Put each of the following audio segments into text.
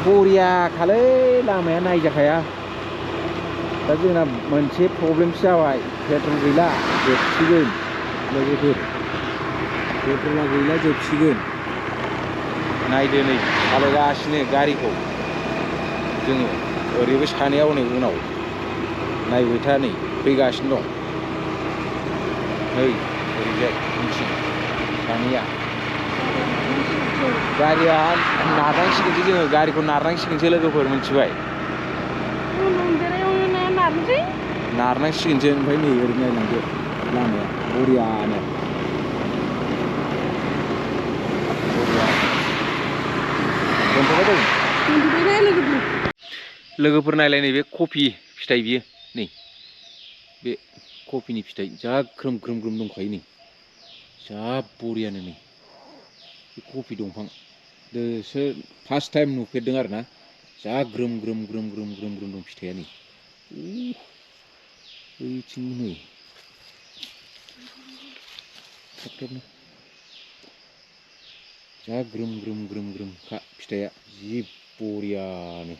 बरिया खालै लामाया नायजाखाया दा जोंना मोनसे प्रब्लेमसो जाबाय पेट्रल गैला जोबसिगोन लोगोफोर पेट्रला गैला जोबसिगोन नायदो नै सालायगासिनो गारिखौ जोङो ओरैबो सानैयाव नै उनाव नायबाय था नै फैगासिनो दं नै ओरैजाय उनथिं सानैया गारिया नारनांसिगोनसो जोङो गारिखौ नारनांसिगोनसो लोगोफोर मिथिबाय नारनांसिगोनसो ओमफ्राय नै ओरै नायलांदो लामाया बरियानो लोगोफोर नायलाय नै बे कफि फिथाइ बियो नै बे कफिनि फिथाइ जा ग्रोम ग्रोम ग्रोम दंखायो नै जा बरियानो नै बे कफि दंफां दोसो फार्स्ट टाइम नुफेरदों आरो ना जा ग्रोम ग्रोम ग्रोम ग्रोम ग्रोम ग्रोम दं फिथाइया नै बैथिं नै जा ग्रोम ग्रोम ग्रोम ग्रोम खा फिथाइया जि बरियानो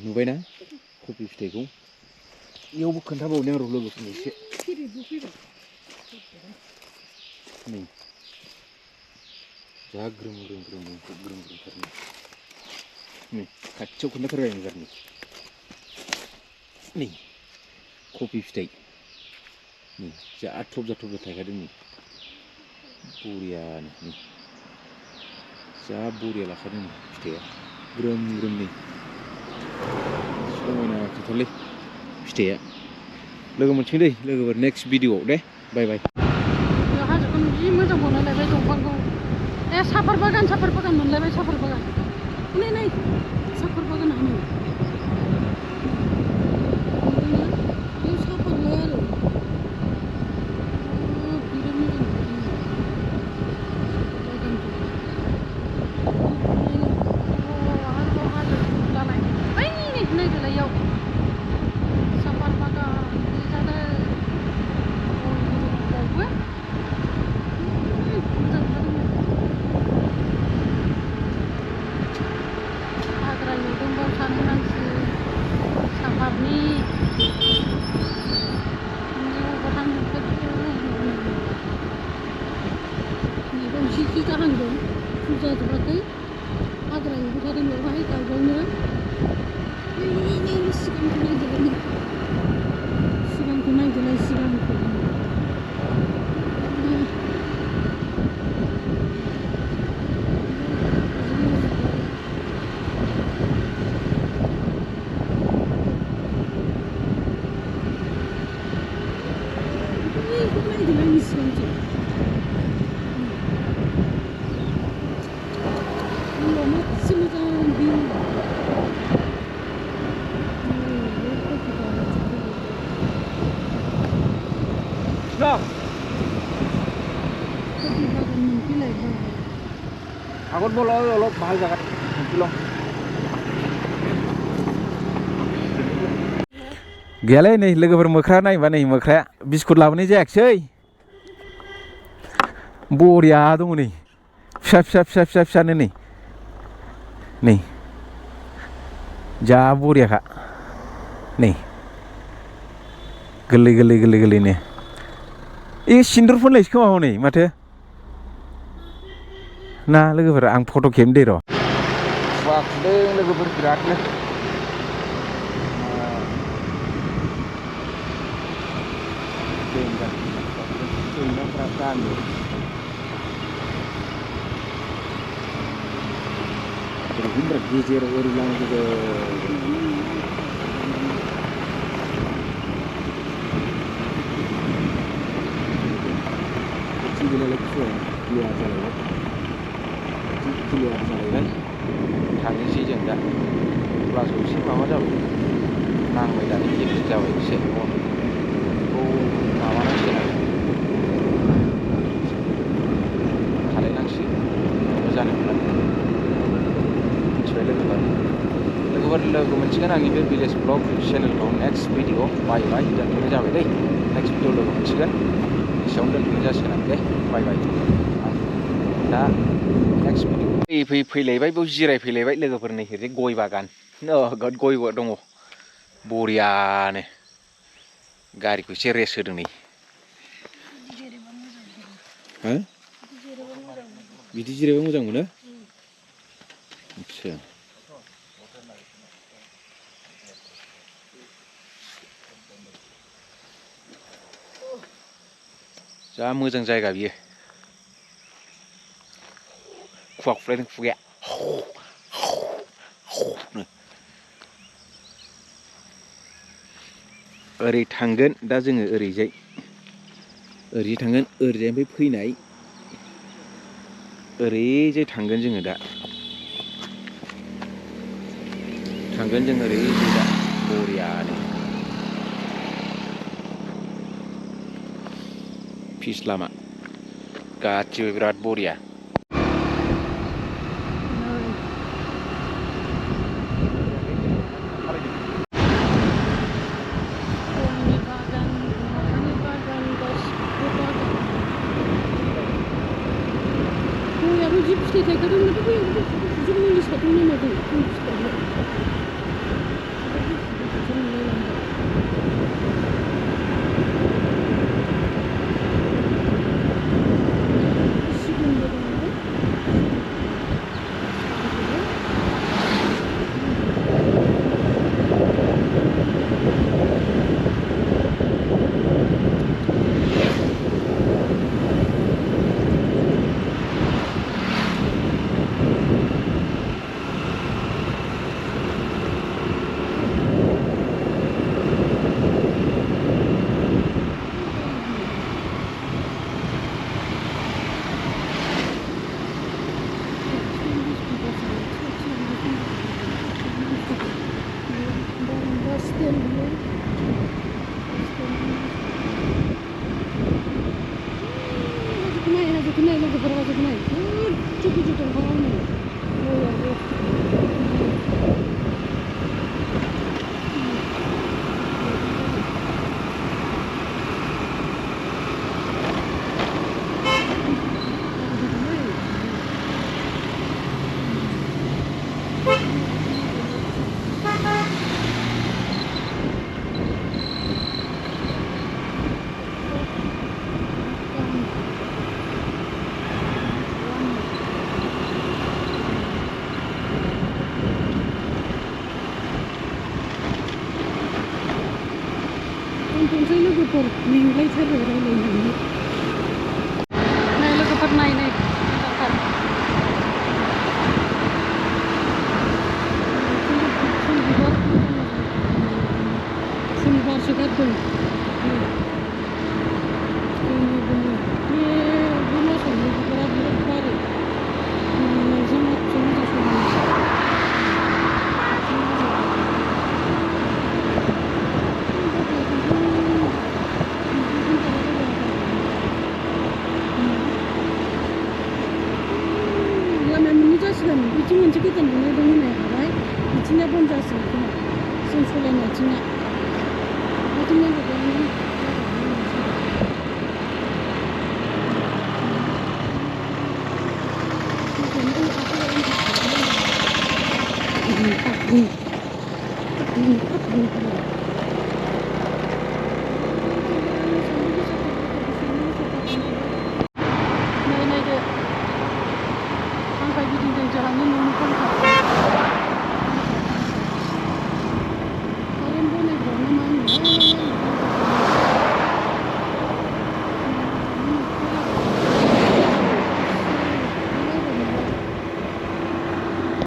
नुबायना कफि फिथाइखौ इयावबो खोन्थाबावनो आं लोगोफोरनो एसे नै जा ग्रोम ग्रोम ग्रोम ग्रोम ग्रोमथारनो नै खाथियाव खोन्थाथारबाय आं गारनो नै कफि फिथाइ नै जा थबजा थबजा थायखादों नै बरियानो नै जा बरिया लाखादों नै फिथाइया ग्रोम ग्रोम नै समायना खोथालै फिथाइया लोगो मोनसिगोन दै लोगोफोर नेक्स्ट भिडिअआव दे बाय बाय हाजोखौनो जि मोजां मोनलायबाय दंफांखौ साफार बागान मोनलायबाय साफार बागान नै साफार बागानानो जाजोबाखै हाग्रा एवथारदों बेवहाय गायबावनो सिगांखौ नायदोलाय सिगांखौ আগত বল অলপ ভাল জায়গাত गैयालै नै लोगोफोर मोख्रा नायबा नै मोख्राया बिस्कुट लाबोनाय जायाखिसै बरिया दङ नै फिसा फिसा फिसा फिसा फिसानो नै जा बरियाखा नै गोरलै गोरलै गोरलै गोरलैनो सिन्दुर फोनलायसै खोमा हनै माथो ना लोगोफोर आं फट' खेबनो दे र' खुवा खुदों लोगोफोर बिरादनो सैमाफ्रा गानो बिराद गेजेराव ओरै लांजोबो क्लियार जालायबाय थांनोसै जों दा क्लासाव एसे माबा जाबाय नांबाय दानि गेजेर जाबाय एसे बेखौ माबानांसिगोन आरो खालायनांसिगोन मोजां मोनला मिथिबाय लोगोफोर गाबोन लोगो मोनसिगोन आंनि बे भिलेज ब्लग चेनेलखौ नेक्स्ट भिडिअ बाय बाय दोनथ'नाय जाबाय दै नेक्स्ट भिडिअ लोगो मोनसिगोन एसेयावनो दोनथ'नाय जासिगोन आं दे बाय बाय दा नेक्स्ट भिडिअ फैलायबाय बेयाव जिरायफैलायबाय लोगोफोर नै ओरै गय बागान नोगोद गय दङ बरियानो गारिखौ एसे रेस्ट होदों नै हो बिदि जिरायबा मोजां मोनो आच्छा जा मोजां जायगा बियो खुवा खुलायदों खुगाया ओरै थांगोन दा जोङो ओरैजाय थांगोन ओरैजायनिफ्राय फैनाय ओरैजाय थांगोन जोङो दा ओरैजाय दा बरियानो फिस लामा गासिबो बिराद बरिया जि फिथाइ थायखादोंमोन बै जोंनि साइडआवनो मादों गय फिथाइया दोनथ'नोसै लोगोफोर मेंलायथारो रायलायनानै नाय लोगोफोर नाय मोजांथार फुल बारसो गारदों बे मासावनो बिबारा बिराद बारो नायजों माथो मोजां समायना बिथिं मोनसे गोदान लुनाय दं होननाय हाबाय बिथिंना बन्द जासिगोन खोमा जों सलायनाय आथिङा बिथिंना गोदान